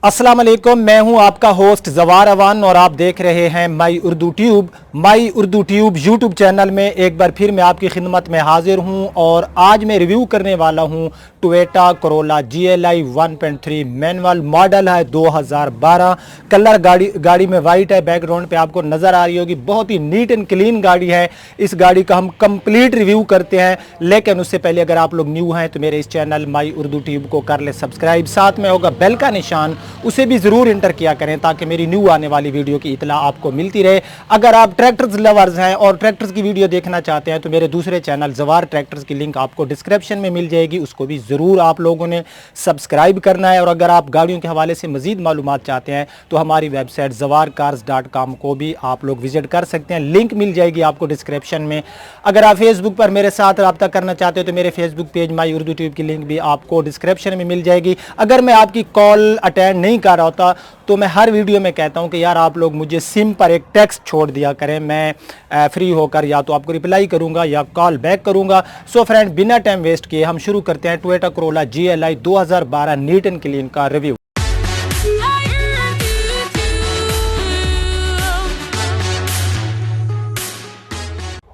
अस्सलाम वालेकुम, मैं हूं आपका होस्ट जवार अवान और आप देख रहे हैं माई उर्दू ट्यूब यूट्यूब चैनल में एक बार फिर मैं आपकी खिदमत में हाजिर हूं और आज मैं रिव्यू करने वाला हूं Toyota Corolla GLI 1.3 manual model है 2012। कलर गाड़ी में वाइट है, बैकग्राउंड पे आपको नज़र आ रही होगी। बहुत ही नीट एंड क्लीन गाड़ी है। इस गाड़ी का हम कंप्लीट रिव्यू करते हैं, लेकिन उससे पहले अगर आप लोग न्यू हैं तो मेरे इस चैनल माई उर्दू ट्यूब को कर ले सब्सक्राइब, साथ में होगा बेल का निशान, उसे भी ज़रूर इंटर किया करें ताकि मेरी न्यू आने वाली वीडियो की इतला आपको मिलती रहे। अगर आप ट्रैक्टर्स लवर्स हैं और ट्रैक्टर्स की वीडियो देखना चाहते हैं तो मेरे दूसरे चैनल जवार ट्रैक्टर्स की लिंक आपको डिस्क्रिप्शन में मिल जाएगी, उसको भी ज़रूर आप लोगों ने सब्सक्राइब करना है। और अगर आप गाड़ियों के हवाले से मज़ीद मालूमात चाहते हैं तो हमारी वेबसाइट zawarcars.com को भी आप लोग विजिट कर सकते हैं, लिंक मिल जाएगी आपको डिस्क्रिप्शन में। अगर आप फेसबुक पर मेरे साथ रब्ता करना चाहते हो तो मेरे फेसबुक पेज माई उर्दू ट्यूब की लिंक भी आपको डिस्क्रिप्शन में मिल जाएगी। अगर मैं आपकी कॉल अटेंड नहीं कर रहा होता तो मैं हर वीडियो में कहता हूं कि यार आप लोग मुझे सिम पर एक टेक्स्ट छोड़ दिया करें, मैं फ्री होकर या तो आपको रिप्लाई करूंगा या कॉल बैक करूंगा। सो फ्रेंड, बिना टाइम वेस्ट किए हम शुरू करते हैं Toyota Corolla GLI 2012 NEET and clean का रिव्यू।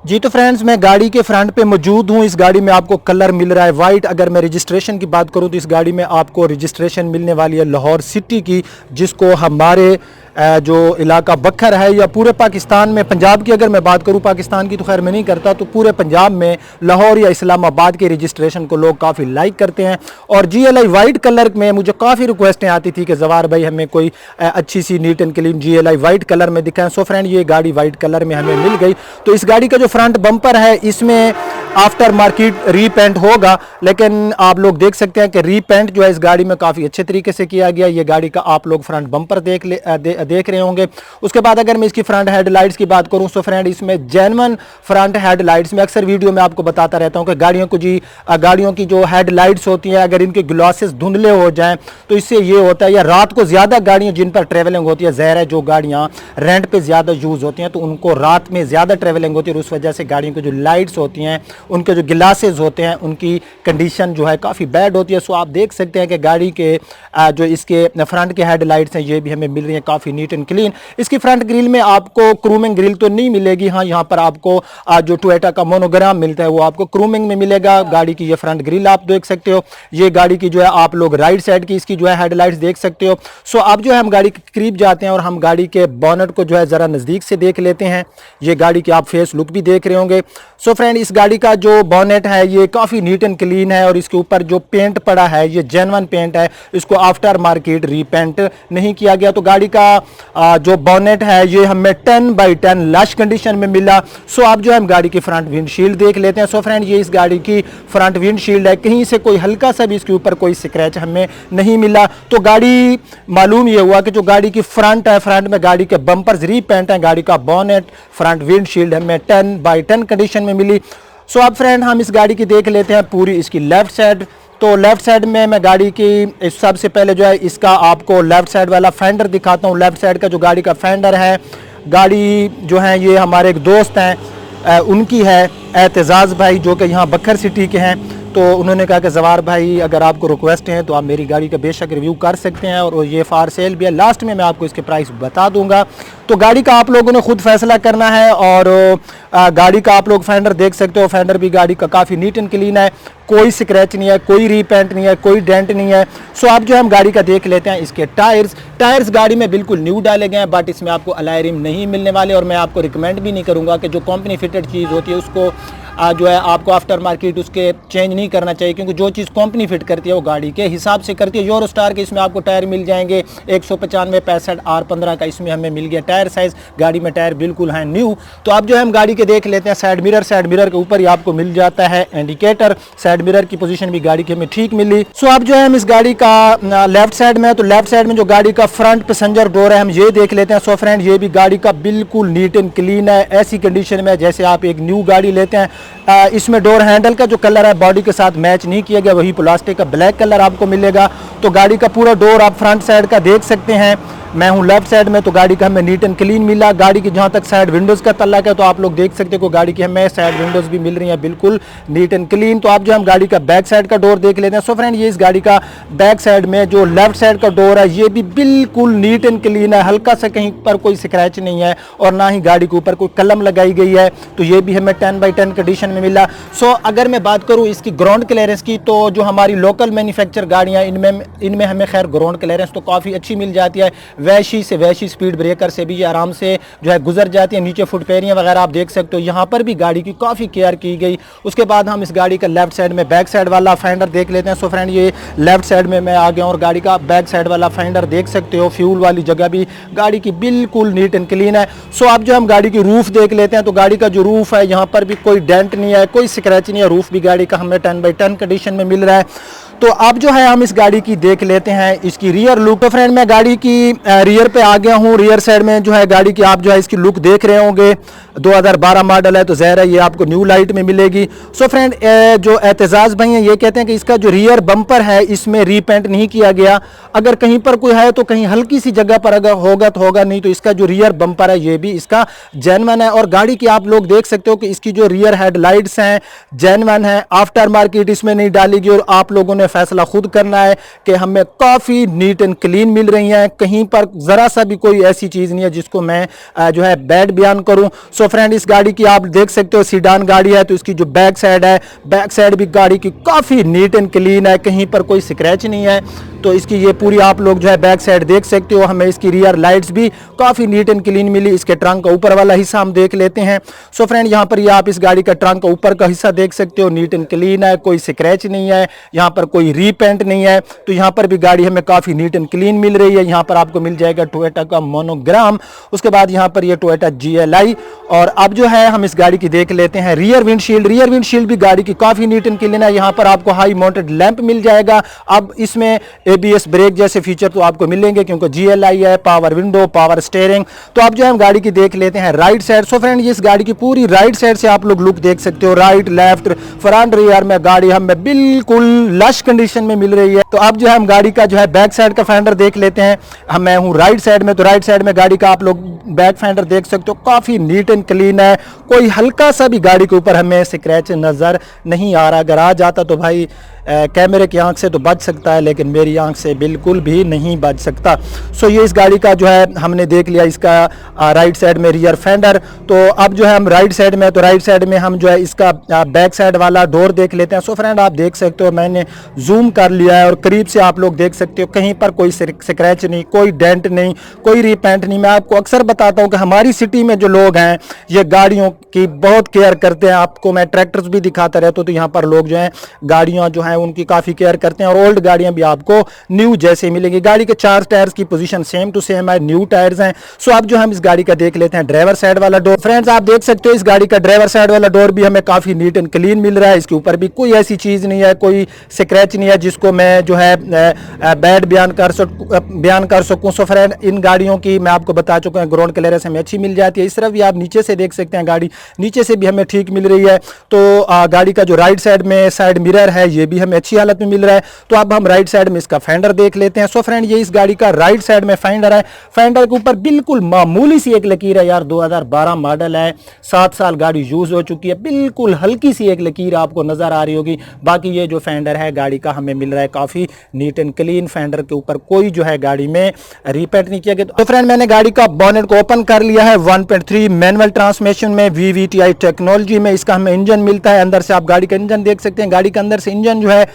जी तो फ्रेंड्स, मैं गाड़ी के फ्रंट पे मौजूद हूँ। इस गाड़ी में आपको कलर मिल रहा है वाइट। अगर मैं रजिस्ट्रेशन की बात करूँ तो इस गाड़ी में आपको रजिस्ट्रेशन मिलने वाली है लाहौर सिटी की, जिसको हमारे जो इलाका बखर है या पूरे पाकिस्तान में, पंजाब की अगर मैं बात करूं, पाकिस्तान की तो खैर मैं नहीं करता, तो पूरे पंजाब में लाहौर या इस्लामाबाद के रजिस्ट्रेशन को लोग काफ़ी लाइक करते हैं। और GLI वाइट कलर में मुझे काफ़ी रिक्वेस्टें आती थी कि जवार भाई हमें कोई अच्छी सी neat and clean GLI white colour में दिखाएं। सो फ्रेंड, ये गाड़ी वाइट कलर में हमें मिल गई। तो इस गाड़ी का जो फ्रंट बम्पर है इसमें आफ्टर मार्केट रीपेंट होगा, लेकिन आप लोग देख सकते हैं कि रीपेंट जो है इस गाड़ी में काफ़ी अच्छे तरीके से किया गया। ये गाड़ी का आप लोग फ्रंट बम्पर देख रहे होंगे। उसके बाद अगर मैं इसकी फ्रंट हेडलाइट्स की बात करूं तो फ्रेंड, इसमें जेन्युइन फ्रंट हेडलाइट्स में अक्सर वीडियो में आपको बताता रहता हूं कि गाड़ियों की जो हेडलाइट्स होती हैं अगर इनके ग्लासेस धुंधले हो जाएं तो इससे ये होता है, या रात को ज़्यादा गाड़ियां जिन पर ट्रेवलिंग होती है, ज़ाहिर है जो गाड़ियां रेंट पे ज़्यादा यूज़ होती हैं तो उनको रात में ज़्यादा ट्रेवलिंग होती है और उस वजह से गाड़ियों की जो लाइट्स होती हैं, उनके जो ग्लासेस होते हैं, उनकी कंडीशन जो है काफ़ी बैड होती है। सो आप देख सकते हैं कि गाड़ी के जो इसके फ्रंट के हेडलाइट्स हैं ये भी हमें मिल रही हैं काफ़ी नीट एंड क्लीन। इसकी फ्रंट ग्रिल में आपको क्रूमिंग ग्रिल तो नहीं मिलेगी, हाँ यहाँ पर आपको जो टोयोटा का मोनोग्राम मिलता है वो आपको क्रूमिंग में मिलेगा। गाड़ी की ये फ्रंट ग्रिल आप देख सकते हो। ये गाड़ी की जो है आप लोग राइट साइड की इसकी जो है हेडलाइट्स देख सकते हो। सो अब जो है हम गाड़ी के करीब जाते हैं और हम गाड़ी के बॉनेट को जो है ज़रा नज़दीक से देख लेते हैं। ये गाड़ी की आप फेस लुक भी देख रहे होंगे। सो फ्रेंड, इस गाड़ी का जो बॉनेट है ये काफ़ी नीट एंड क्लीन है और इसके ऊपर जो पेंट पड़ा है ये जेन्युइन पेंट है, इसको आफ्टर मार्केट रीपेंट नहीं किया गया। तो गाड़ी का जो बॉनेट है ये हमें 10/10 लश कंडीशन में मिला। सो अब जो है हम गाड़ी की फ्रंट विंडशील्ड देख लेते हैं। सो फ्रेंड, ये इस गाड़ी की फ्रंट विंडशील्ड है, कहीं से कोई हल्का सा भी इसके ऊपर कोई स्क्रैच हमें नहीं मिला। तो गाड़ी मालूम ये हुआ कि जो गाड़ी की फ्रंट है, फ्रंट में गाड़ी के बम्पर्स रीपेंट है, गाड़ी का बॉनेट फ्रंट विंडशील्ड हमें 10/10 कंडीशन में मिली। सो अब फ्रेंड, हम इस गाड़ी की देख लेते हैं पूरी इसकी लेफ्ट साइड। तो लेफ्ट साइड में मैं गाड़ी की सबसे पहले जो है इसका आपको लेफ्ट साइड वाला फेंडर दिखाता हूँ। लेफ्ट साइड का जो गाड़ी का फेंडर है, गाड़ी जो है ये हमारे एक दोस्त हैं उनकी है, एतजाज़ भाई, जो कि यहाँ बखर सिटी के हैं। तो उन्होंने कहा कि जवार भाई अगर आपको रिक्वेस्ट है तो आप मेरी गाड़ी का बेशक रिव्यू कर सकते हैं और ये फार सेल भी है। लास्ट में मैं आपको इसके प्राइस बता दूंगा। तो गाड़ी का आप लोगों ने खुद फैसला करना है। और गाड़ी का आप लोग फेंडर देख सकते हो। फेंडर भी गाड़ी का काफ़ी नीट एंड क्लीन है, कोई स्क्रैच नहीं है, कोई रीपेंट नहीं है, कोई डेंट नहीं है। सो अब जो हम गाड़ी का देख लेते हैं इसके टायर्स गाड़ी में बिल्कुल न्यू डाले गए हैं, बट इसमें आपको अलॉय रिम नहीं मिलने वाले। और मैं आपको रिकमेंड भी नहीं करूँगा कि जो कंपनी फिटेड चीज़ होती है उसको जो है आपको आफ्टर मार्केट उसके चेंज नहीं करना चाहिए, क्योंकि जो चीज़ कंपनी फिट करती है वो गाड़ी के हिसाब से करती है। यूरो स्टार के इसमें आपको टायर मिल जाएंगे 195 65 R15 का इसमें हमें मिल गया टायर साइज़। गाड़ी में टायर बिल्कुल है न्यू। तो अब जो है हम गाड़ी के देख लेते हैं साइड मिरर के ऊपर ही आपको मिल जाता है इंडिकेटर। साइड मिरर की पोजीशन भी गाड़ी की हमें ठीक मिली। सो अब जो है हम इस गाड़ी का लेफ्ट साइड में, तो लेफ्ट साइड में जो गाड़ी का फ्रंट पैसेंजर डोर है हम ये देख लेते हैं। सो फ्रेंड, ये भी गाड़ी का बिल्कुल नीट एंड क्लीन है, ऐसी कंडीशन में जैसे आप एक न्यू गाड़ी लेते हैं। इसमें डोर हैंडल का जो कलर है बॉडी के साथ मैच नहीं किया गया, वही प्लास्टिक का ब्लैक कलर आपको मिलेगा। तो गाड़ी का पूरा डोर आप फ्रंट साइड का देख सकते हैं। मैं हूँ लेफ्ट साइड में, तो गाड़ी का हमें नीट एंड क्लीन मिला। गाड़ी की जहाँ तक साइड विंडोज़ का तल्लक है तो आप लोग देख सकते हो गाड़ी की हमें साइड विंडोज़ भी मिल रही हैं बिल्कुल नीट एंड क्लीन। तो आप जो हम गाड़ी का बैक साइड का डोर देख लेते हैं। सो फ्रेंड, ये इस गाड़ी का बैक साइड में जो लेफ्ट साइड का डोर है ये भी बिल्कुल नीट एंड क्लीन है, हल्का सा कहीं पर कोई स्क्रैच नहीं है और ना ही गाड़ी के ऊपर कोई कलम लगाई गई है। तो ये भी हमें 10/10 कंडीशन में मिला। सो अगर मैं बात करूँ इसकी ग्राउंड क्लियरेंस की, तो जो हमारी लोकल मैन्युफैक्चर गाड़ियाँ इनमें हमें खैर ग्राउंड क्लियरेंस तो काफ़ी अच्छी मिल जाती है। वैसी से वैसी स्पीड ब्रेकर से भी ये आराम से जो है गुजर जाती है। नीचे फुटपेरियाँ वगैरह आप देख सकते हो, यहाँ पर भी गाड़ी की काफ़ी केयर की गई। उसके बाद हम इस गाड़ी का लेफ्ट साइड में बैक साइड वाला फेंडर देख लेते हैं। सो फ्रेंड, ये लेफ्ट साइड में मैं आ गया और गाड़ी का बैक साइड वाला फेंडर देख सकते हो। फ्यूल वाली जगह भी गाड़ी की बिल्कुल नीट एंड क्लीन है। सो अब जो हम गाड़ी की रूफ देख लेते हैं, तो गाड़ी का जो रूफ है यहाँ पर भी कोई डेंट नहीं है, कोई स्क्रैच नहीं है। रूफ भी गाड़ी का हमें 10/10 कंडीशन में मिल रहा है। तो अब जो है हम इस गाड़ी की देख लेते हैं इसकी रियर लुक। तो फ्रेंड, मैं गाड़ी की रियर पे आ गया हूँ। रियर साइड में जो है गाड़ी की आप जो है इसकी लुक देख रहे होंगे। 2012 मॉडल है तो ज़ाहिर है ये आपको न्यू लाइट में मिलेगी। सो फ्रेंड, जो एतजाज़ भाई हैं ये कहते हैं कि इसका जो रियर बम्पर है इसमें रीपेंट नहीं किया गया। अगर कहीं पर कोई है तो कहीं हल्की सी जगह पर अगर होगा तो होगा, नहीं तो इसका जो रियर बम्पर है ये भी इसका जेन्युइन है। और गाड़ी की आप लोग देख सकते हो कि इसकी जो रियर हेडलाइट्स हैं जेन्युइन है, आफ्टर मार्केट इसमें नहीं डाली गई। और आप लोगों ने फैसला खुद करना है कि हमें काफी नीट एंड क्लीन मिल रही हैं, कहीं पर जरा सा भी कोई ऐसी चीज नहीं है जिसको मैं जो है बैड बयान करूं। सो फ्रेंड, इस गाड़ी की आप देख सकते हो सीडान गाड़ी है तो इसकी जो बैक साइड है, बैक साइड भी गाड़ी की काफी नीट एंड क्लीन है, कहीं पर कोई स्क्रैच नहीं है। तो इसकी ये पूरी आप लोग जो है बैक साइड देख सकते हो। हमें इसकी रियर लाइट्स भी काफी नीट एंड क्लीन मिली। इसके ट्रंक का ऊपर वाला हिस्सा हम देख लेते हैं। सो फ्रेंड, यहाँ पर ये आप इस गाड़ी का ट्रंक का ऊपर का हिस्सा देख सकते हो, नीट एंड क्लीन है, कोई स्क्रैच नहीं है, यहाँ पर कोई रीपेंट नहीं है। तो यहाँ पर भी गाड़ी हमें काफी नीट एंड क्लीन मिल रही है। यहाँ पर आपको मिल जाएगा टोयोटा का मोनोग्राम, उसके बाद यहाँ पर ये टोयोटा GLI। और अब जो है हम इस गाड़ी की देख लेते हैं रियर विंडशील्ड। रियर विंडशील्ड भी गाड़ी की काफी नीट एंड क्लीन है। यहाँ पर आपको हाई माउंटेड लैंप मिल जाएगा। अब इसमें ABS ब्रेक जैसे फीचर तो आपको मिलेंगे क्योंकि GLI है, पावर विंडो, पावर स्टीयरिंग। तो अब जो है हम गाड़ी की देख लेते हैं राइट साइड। सो फ्रेंड, इस गाड़ी की पूरी राइट साइड से आप लोग लुक देख सकते हो। राइट, लेफ्ट, फ्रंट, रियर में गाड़ी हमें बिल्कुल लश कंडीशन में मिल रही है। तो अब जो है हम गाड़ी का जो है बैक साइड का फेंडर देख लेते हैं। मैं हूँ राइट साइड में, तो राइट साइड में गाड़ी का आप लोग बैक फेंडर देख सकते हो, काफी नीट एंड क्लीन है। कोई हल्का सा भी गाड़ी के ऊपर हमें स्क्रैच नजर नहीं आ रहा। अगर आ जाता तो भाई कैमरे की आंख से तो बच सकता है, लेकिन मेरी आंख से बिल्कुल भी नहीं बच सकता। सो ये इस गाड़ी का जो है हमने देख लिया इसका राइट साइड में रियर फेंडर। तो अब जो है हम राइट साइड में, तो राइट साइड में हम जो है इसका बैक साइड वाला डोर देख लेते हैं। सो फ्रेंड, आप देख सकते हो मैंने जूम कर लिया है और करीब से आप लोग देख सकते हो, कहीं पर कोई स्क्रैच नहीं, कोई डेंट नहीं, कोई रीपेंट नहीं। मैं आपको अक्सर बताता हूँ कि हमारी सिटी में जो लोग हैं ये गाड़ियों की बहुत केयर करते हैं। आपको मैं ट्रैक्टर्स भी दिखाता रहता हूँ, तो यहाँ पर लोग जो हैं गाड़ियाँ जो हैं उनकी काफी केयर करते हैं। और ओल्ड गाड़ियां भी आपको न्यू जैसे मिलेंगी। गाड़ी के 4 टायर्स की पोजीशन सेम टू सेम है, न्यू टायर्स हैं। सो अब जो हम इस गाड़ी का देख लेते हैं ड्राइवर साइड वाला डोर। फ्रेंड्स, आप देख सकते हो इस गाड़ी का ड्राइवर साइड वाला डोर भी हमें काफी नीट एंड क्लीन मिल रहा है। इसके ऊपर भी कोई ऐसी चीज नहीं है, कोई स्क्रैच नहीं है जिसको मैं जो है बैड बयान कर सकूं। सो फ्रेंड, इन गाड़ियों की मैं आपको बता चुका हूं ग्राउंड क्लियरेंस हमें अच्छी मिल जाती है। इस तरफ भी आप नीचे से देख सकते हैं, गाड़ी नीचे से भी हमें ठीक मिल रही है। तो गाड़ी का जो राइट साइड में साइड मिरर है ये भी हमें अच्छी हालत में मिल रहा है। तो अब हम राइट साइड में इसका फेंडर देख लेते हैं। सो फ्रेंड, ये इस गाड़ी का राइट साइड में फेंडर है। फेंडर के ऊपर बिल्कुल मामूली सी एक लकीर है यार, 2012 मॉडल है, 7 साल गाड़ी यूज हो चुकी है, बिल्कुल हल्की सी एक लकीर आपको नजर आ रही होगी। बाकी ये जो फेंडर है गाड़ी का हमें मिल रहा है काफी नीट एंड क्लीन। फेंडर के ऊपर कोई जो है गाड़ी में रिपेंट नहीं किया गया। तो फ्रेंड, मैंने गाड़ी का बॉनेट को ओपन कर लिया है। 1.3 मैनुअल ट्रांसमिशन में VVTi टेक्नोलॉजी में इसका हमें इंजन मिलता है। अंदर से आप गाड़ी का इंजन देख सकते हैं। गाड़ी के अंदर से इंजन जो है,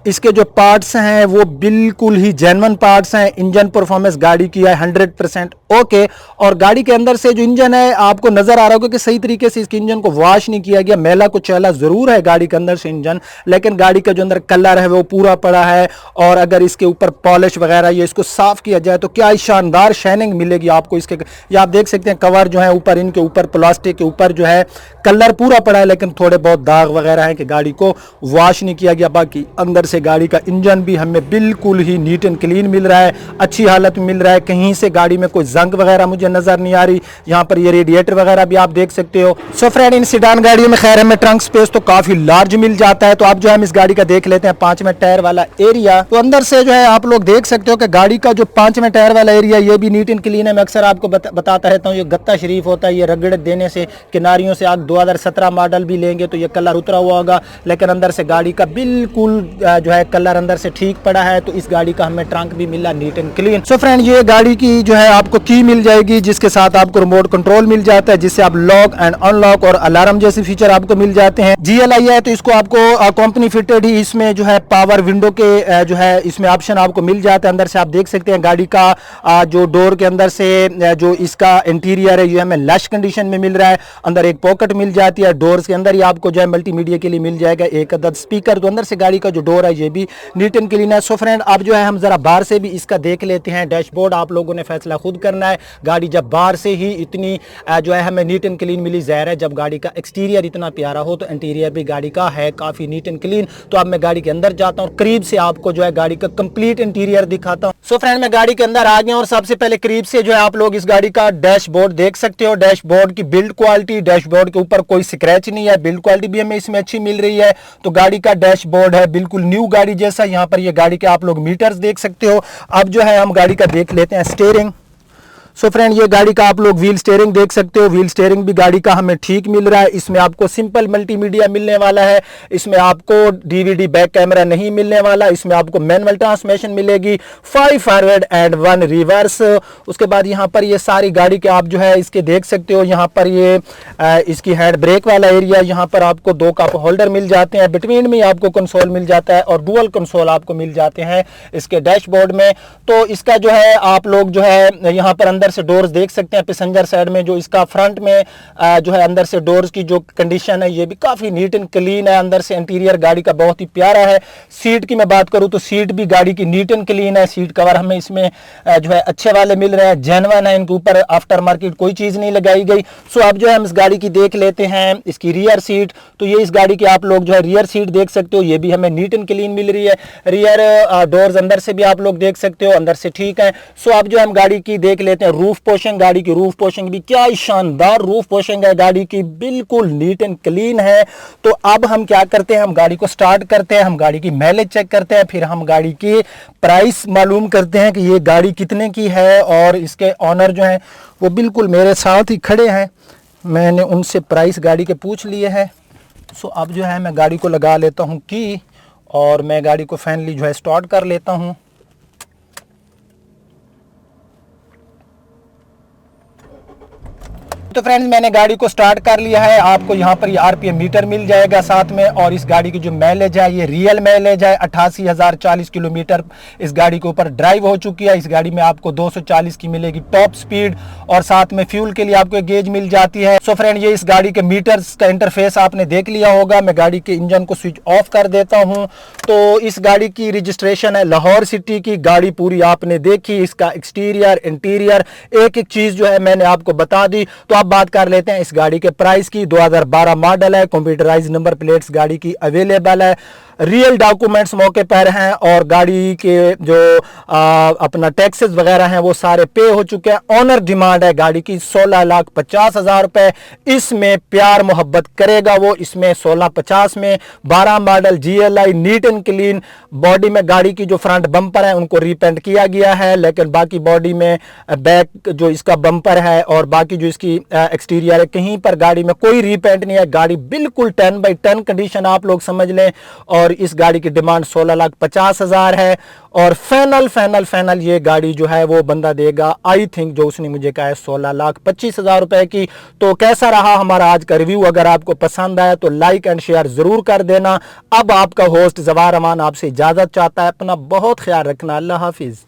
इसके जो पार्ट्स हैं वो बिल्कुल ही जेन्युइन पार्ट्स हैं। इंजन परफॉर्मेंस गाड़ी की है 100% ओके। और गाड़ी के अंदर से जो इंजन है आपको नजर आ रहा होगा कि सही तरीके से इसके इंजन को वॉश नहीं किया गया, मैला कुचैला जरूर है गाड़ी के अंदर से इंजन, लेकिन गाड़ी का जो अंदर कलर है वो पूरा पड़ा है। और अगर इसके ऊपर पॉलिश वगैरह ये इसको साफ किया जाए तो क्या शानदार शाइनिंग मिलेगी आपको इसके। ये आप देख सकते हैं कवर जो है ऊपर, इनके ऊपर प्लास्टिक के ऊपर जो है कलर पूरा पड़ा है, लेकिन थोड़े बहुत दाग वगैरह है कि गाड़ी को वॉश नहीं किया गया। बाकी अंदर से गाड़ी का इंजन भी हमें बिल्कुल ही नीट एंड क्लीन मिल रहा है, अच्छी हालत में मिल रहा है। कहीं से गाड़ी में कोई जंग वगैरह मुझे नजर नहीं आ रही। यहाँ पर ये रेडिएटर वगैरह भी आप देख सकते हो। सो फ्रेंड, इन सेडान गाड़ियों में खैर हमें ट्रंक स्पेस तो काफी लार्ज मिल जाता है। तो आप जो है हम इस गाड़ी का देख लेते हैं 5वें टायर वाला एरिया। तो अंदर से जो है आप लोग देख सकते हो कि गाड़ी का जो 5वें टायर वाला एरिया ये भी नीट एंड क्लीन है। मैं अक्सर आपको बताता रहता हूँ, ये गत्ता शरीफ होता है, ये रगड़ देने से किनारियों से आप 2017 मॉडल भी लेंगे तो ये कलर उतरा हुआ होगा, लेकिन अंदर से गाड़ी का बिल्कुल जो है कलर अंदर से ठीक पड़ा है। तो इस गाड़ी का हमें ट्रंक भी मिला NEET and clean. So friend, ये गाड़ी की जो है आपको की मिल जाएगी, जिसके साथ आपको रिमोट कंट्रोल मिल जाता है, जिससे आप लॉक एंड अनलॉक और अलार्म जैसे फीचर आपको मिल जाते हैं। GLI है तो इसको आपको कंपनी फिटेड ही इसमें जो है पावर विंडो के जो है इसमें ऑप्शन आपको मिल जाता है। अंदर से आप देख सकते हैं गाड़ी का जो डोर के अंदर से जो इसका इंटीरियर है ये हमें लश कंडीशन में मिल रहा है। अंदर एक पॉकेट मिल जाती है, डोर्स के अंदर ही आपको जो है मल्टीमीडिया के लिए मिल जाएगा एक अदद स्पीकर। तो अंदर से गाड़ी का जो डोर है ये भी नीट एंड क्लीन है। सो फ्रेंड, अब जो है हम जरा बाहर से भी इसका देख लेते हैं। डैशबोर्ड आप लोगों ने फैसला खुद करना है। गाड़ी जब बाहर से ही इतनी जो है हमें नीट एंड क्लीन मिली, ज़ाहिर है जब गाड़ी का एक्सटीरियर इतना प्यारा हो तो इंटीरियर भी गाड़ी का है काफी नीट एंड क्लीन। तो अब मैं गाड़ी के अंदर जाता हूँ, करीब से आपको जो है गाड़ी का कंप्लीट इंटीरियर दिखाता हूँ। सो फ्रेंड, मैं गाड़ी के अंदर आ गया और सबसे पहले करीब से जो है आप लोग इस गाड़ी का डैशबोर्ड देख सकते हो। डैशबोर्ड की बिल्ड क्वालिटी, डैशबोर्ड के ऊपर कोई स्क्रैच नहीं है, बिल्ड क्वालिटी भी हमें इसमें अच्छी मिल रही है। तो गाड़ी का डैशबोर्ड है बिल्कुल न्यू गाड़ी जैसा। यहाँ पर ये गाड़ी के आप लोग मीटर्स देख सकते हो। अब जो है हम गाड़ी का देख लेते हैं स्टीयरिंग। सो फ्रेंड, ये गाड़ी का आप लोग व्हील स्टीयरिंग देख सकते हो। व्हील स्टीयरिंग भी गाड़ी का हमें ठीक मिल रहा है। इसमें आपको सिंपल मल्टीमीडिया मिलने वाला है, इसमें आपको DVD बैक कैमरा नहीं मिलने वाला, इसमें आपको मैनुअल ट्रांसमिशन मिलेगी, 5 फॉरवर्ड एंड 1 रिवर्स। उसके बाद यहाँ पर ये सारी गाड़ी के आप जो है इसके देख सकते हो। यहाँ पर ये इसकी हैंड ब्रेक वाला एरिया, यहाँ पर आपको 2 कप होल्डर मिल जाते हैं, बिटवीन में आपको कंसोल मिल जाता है और डुअल कंसोल आपको मिल जाते हैं इसके डैशबोर्ड में। तो इसका जो है आप लोग जो है यहाँ पर अंदर से डोर्स देख सकते हैं। पैसेंजर साइड में जो इसका फ्रंट में जो है अंदर से डोर्स की जो कंडीशन है ये भी काफी नीट एंड क्लीन है। अंदर से इंटीरियर गाड़ी का बहुत ही प्यारा है। सीट की मैं बात करूं तो सीट भी गाड़ी की नीट एंड क्लीन है। सीट कवर हमें इसमें जो है अच्छे वाले मिल रहे हैं, जेन्युइन है, इनके ऊपर आफ्टर मार्केट कोई चीज नहीं लगाई गई। सो अब जो है हम इस गाड़ी की देख लेते हैं इसकी रियर सीट। तो ये इस गाड़ी की आप लोग जो है रियर सीट देख सकते हो, ये भी हमें नीट एंड क्लीन मिल रही है। रियर डोर्स अंदर से भी आप लोग देख सकते हो, अंदर से ठीक है। सो अब जो हम गाड़ी की देख लेते हैं रूफ पोर्शन। गाड़ी की रूफ पोर्शन भी क्या शानदार रूफ पोर्शन है, गाड़ी की बिल्कुल नीट एंड क्लीन है। तो अब हम क्या करते हैं, हम गाड़ी को स्टार्ट करते हैं, हम गाड़ी की माइलेज चेक करते हैं, फिर हम गाड़ी की प्राइस मालूम करते हैं कि ये गाड़ी कितने की है। और इसके ऑनर जो हैं वो बिल्कुल मेरे साथ ही खड़े हैं, मैंने उनसे प्राइस गाड़ी के पूछ लिए हैं। सो अब जो है मैं गाड़ी को लगा लेता हूँ की और मैं गाड़ी को फाइनली जो है स्टार्ट कर लेता हूँ। तो फ्रेंड्स, मैंने गाड़ी को स्टार्ट कर लिया है। आपको यहाँ पर ये RPM मीटर मिल जाएगा साथ में। और इस गाड़ी की जो माइलेज है ये रियल माइलेज है, 88,040 किलोमीटर इस गाड़ी के ऊपर ड्राइव हो चुकी है। इस गाड़ी में आपको 240 की मिलेगी टॉप स्पीड और साथ में फ्यूल के लिए आपको एक गेज मिल जाती है। सो फ्रेंड, ये इस गाड़ी के मीटर्स का इंटरफेस आपने देख लिया होगा। मैं गाड़ी के इंजन को स्विच ऑफ कर देता हूँ। तो इस गाड़ी की रजिस्ट्रेशन है लाहौर सिटी की। गाड़ी पूरी आपने देखी, इसका एक्सटीरियर इंटीरियर एक एक चीज जो है मैंने आपको बता दी। तो अब बात कर लेते हैं इस गाड़ी के प्राइस की। 2012 मॉडल है, कंप्यूटराइज नंबर प्लेट्स गाड़ी की अवेलेबल है, रियल डॉक्यूमेंट्स मौके पर हैं और गाड़ी के जो अपना टैक्सेस वगैरह हैं वो सारे पे हो चुके हैं। ऑनर डिमांड है गाड़ी की 16,50,000 रुपए। इसमें प्यार मोहब्बत करेगा वो, इसमें 1650 में 12 model GLI NEET and clean. Body में गाड़ी की जो फ्रंट बम्पर है उनको रीपेंट किया गया है, लेकिन बाकी बॉडी में बैक जो इसका बम्पर है और बाकी जो इसकी एक्सटीरियर है कहीं पर गाड़ी में कोई रीपेंट नहीं है। गाड़ी बिल्कुल 10/10 कंडीशन आप लोग समझ लें। और इस गाड़ी की डिमांड 16,50,000 है और फाइनल ये गाड़ी जो है वो बंदा देगा आई थिंक जो उसने मुझे कहा है 16,25,000 रुपए की। तो कैसा रहा हमारा आज का रिव्यू? अगर आपको पसंद आया तो लाइक एंड शेयर जरूर कर देना। अब आपका होस्ट जवार अमान आपसे इजाजत चाहता है। अपना बहुत ख्याल रखना। अल्लाह हाफिज।